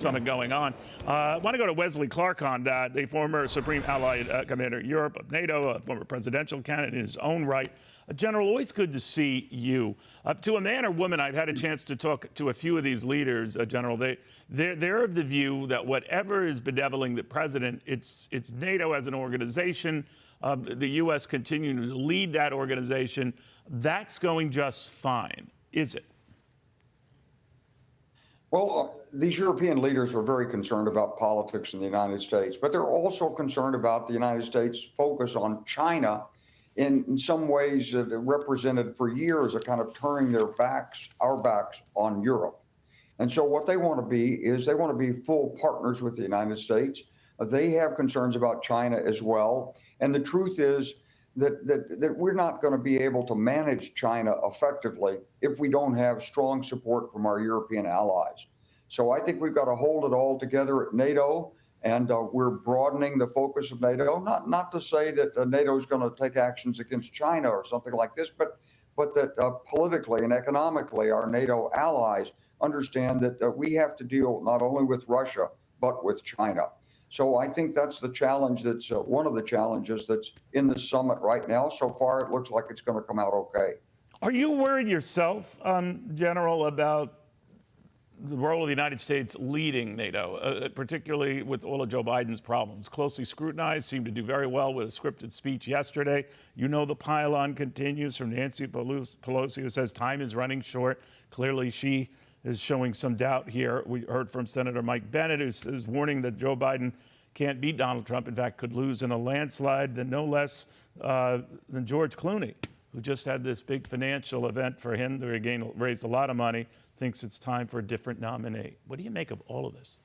Summit going on. I want to go to Wesley Clark on that, the former Supreme Allied Commander of Europe of NATO, a former presidential candidate in his own right. General, always good to see you. To a man or woman, I've had a chance to talk to a few of these leaders, General. They're of the view that whatever is bedeviling the president, it's NATO as an organization, the U.S. continuing to lead that organization. That's going just fine, is it? Well, these European leaders are very concerned about politics in the United States, but they're also concerned about the United States' focus on China in some ways that represented for years a kind of turning our backs on Europe. And so what they want to be is they want to be full partners with the United States. They have concerns about China as well. And the truth is that we're not going to be able to manage China effectively if we don't have strong support from our European allies. So I think we've got to hold it all together at NATO, and we're broadening the focus of NATO. Not to say that NATO is going to take actions against China or something like this, but that politically and economically our NATO allies understand that we have to deal not only with Russia, but with China. So I think that's the challenge. That's one of the challenges that's in the summit right now. So far, it looks like it's going to come out okay. Are you worried yourself, General, about the role of the United States leading NATO, particularly with all of Joe Biden's problems? Closely scrutinized, seemed to do very well with a scripted speech yesterday. You know the pile-on continues from Nancy Pelosi, who says time is running short. Clearly, she is showing some doubt here. We heard from Senator Mike Bennett, who's warning that Joe Biden can't beat Donald Trump, in fact, could lose in a landslide, and no less than George Clooney, who just had this big financial event for him. They again raised a lot of money, thinks it's time for a different nominee. What do you make of all of this?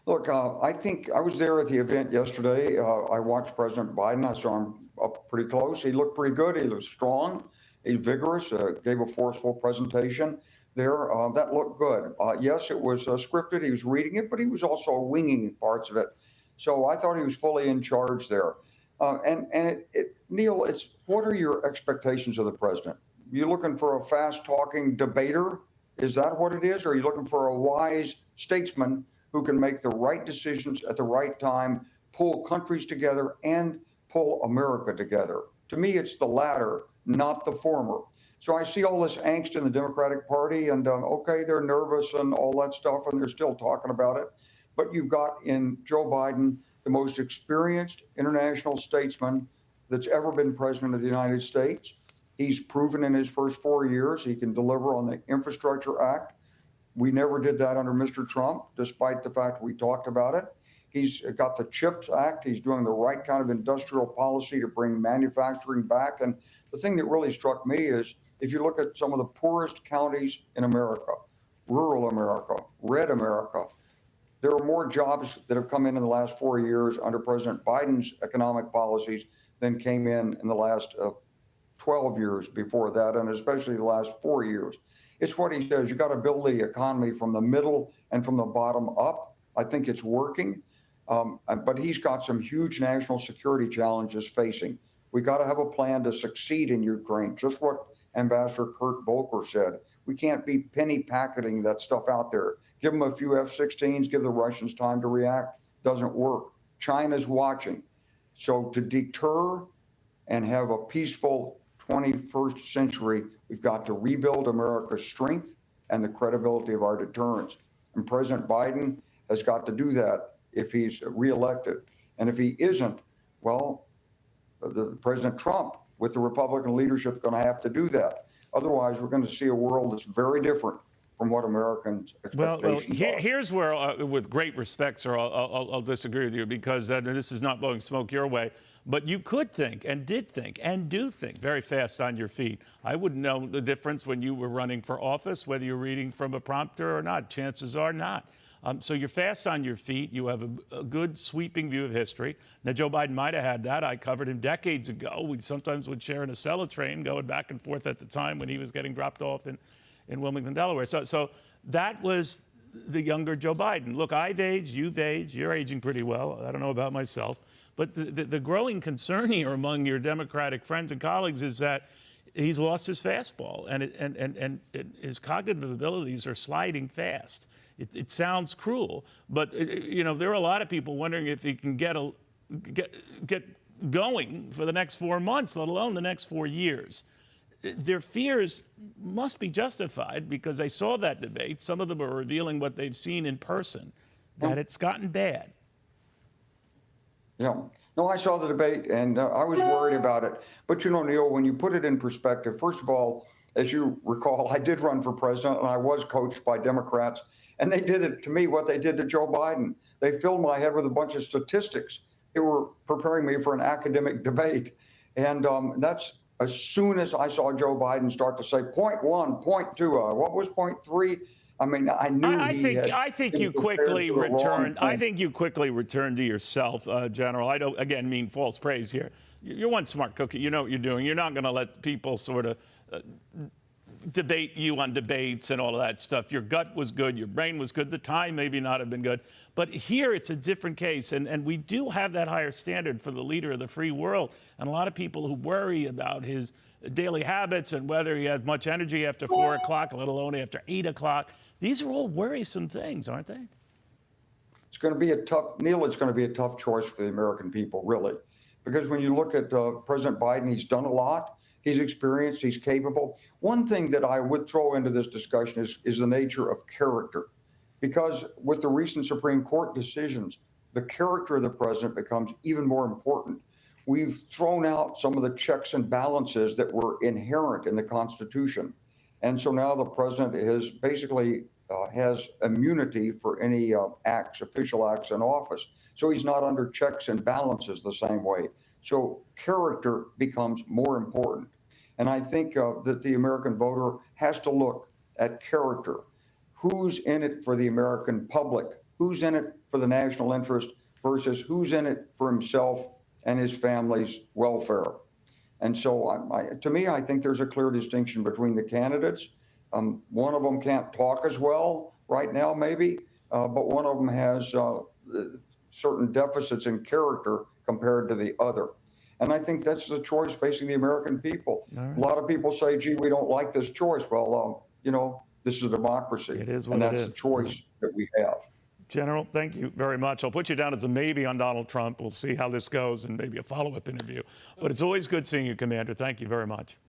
Look, I think I was there at the event yesterday. I watched President Biden. I saw him up pretty close. He looked pretty good. He looked strong. He's vigorous, gave a forceful presentation there. That looked good. Yes, it was scripted. He was reading it, but he was also winging parts of it. So I thought he was fully in charge there. Neil, what are your expectations of the president? You looking for a fast-talking debater? Is that what it is? Or are you looking for a wise statesman who can make the right decisions at the right time, pull countries together, and pull America together? To me, it's the latter, not the former. So I see all this angst in the Democratic Party, and okay, they're nervous and all that stuff, and they're still talking about it. But you've got in Joe Biden the most experienced international statesman that's ever been president of the United States. He's proven in his first 4 years he can deliver on the Infrastructure Act. We never did that under Mr. Trump, despite the fact we talked about it. He's got the CHIPS Act. He's doing the right kind of industrial policy to bring manufacturing back. And the thing that really struck me is if you look at some of the poorest counties in America, rural America, red America, there are more jobs that have come in the last 4 years under President Biden's economic policies than came in the last 12 years before that, and especially the last 4 years. It's what he says. You got to build the economy from the middle and from the bottom up. I think it's working. But he's got some huge national security challenges facing. We got to have a plan to succeed in Ukraine, just what Ambassador Kurt Volker said. We can't be penny packeting that stuff out there. Give them a few F-16s, give the Russians time to react. Doesn't work. China's watching. So to deter and have a peaceful 21st century, we've got to rebuild America's strength and the credibility of our deterrence. And President Biden has got to do that if he's reelected. And if he isn't, well, President Trump with the Republican leadership is going to have to do that. Otherwise, we're going to see a world that's very different from what Americans' expectations are. Here's where, with great respect, sir, I'll disagree with you, because this is not blowing smoke your way. But you could think and did think and do think very fast on your feet. I wouldn't know the difference when you were running for office, whether you're reading from a prompter or not. Chances are not. So you're fast on your feet. You have a good sweeping view of history. Now, Joe Biden might have had that. I covered him decades ago. We sometimes would share in a Acela train going back and forth at the time when he was getting dropped off in Wilmington, Delaware. So that was the younger Joe Biden. Look, I've aged, you've aged, you're aging pretty well. I don't know about myself. But the growing concern here among your Democratic friends and colleagues is that he's lost his fastball, and his cognitive abilities are sliding fast. It sounds cruel, but there are a lot of people wondering if he can get going for the next 4 months, let alone the next 4 years. Their fears must be justified because they saw that debate. Some of them are revealing what they've seen in person, that it's gotten bad. Yeah. No, I saw the debate and I was worried about it. But Neil, when you put it in perspective, first of all, as you recall, I did run for president and I was coached by Democrats. And they did it to me what they did to Joe Biden. They filled my head with a bunch of statistics. They were preparing me for an academic debate. And that's as soon as I saw Joe Biden start to say point one, point two, what was point three? I mean, I knew I think you quickly returned. I think you quickly returned to yourself, General. I don't again mean false praise here. You're one smart cookie. You know what you're doing. You're not going to let people sort of debate you on debates and all of that stuff. Your gut was good. Your brain was good. The time maybe not have been good. But here it's a different case. And we do have that higher standard for the leader of the free world. And a lot of people who worry about his daily habits and whether he has much energy after 4 o'clock, let alone after 8 o'clock. These are all worrisome things, aren't they? It's going to be a tough, Neil, it's going to be a tough choice for the American people, really. Because when you look at President Biden, he's done a lot. He's experienced, he's capable. One thing that I would throw into this discussion is the nature of character. Because with the recent Supreme Court decisions, the character of the president becomes even more important. We've thrown out some of the checks and balances that were inherent in the Constitution. And so now the president is basically has immunity for any official acts in office. So he's not under checks and balances the same way. So character becomes more important. And I think that the American voter has to look at character. Who's in it for the American public? Who's in it for the national interest versus who's in it for himself and his family's welfare? And so to me, I think there's a clear distinction between the candidates. One of them can't talk as well right now, maybe, but one of them has certain deficits in character compared to the other. And I think that's the choice facing the American people. Right. A lot of people say, gee, we don't like this choice. Well, this is a democracy. It is what and it that's is. The choice that we have. General, thank you very much. I'll put you down as a maybe on Donald Trump. We'll see how this goes and maybe a follow-up interview. But it's always good seeing you, Commander. Thank you very much.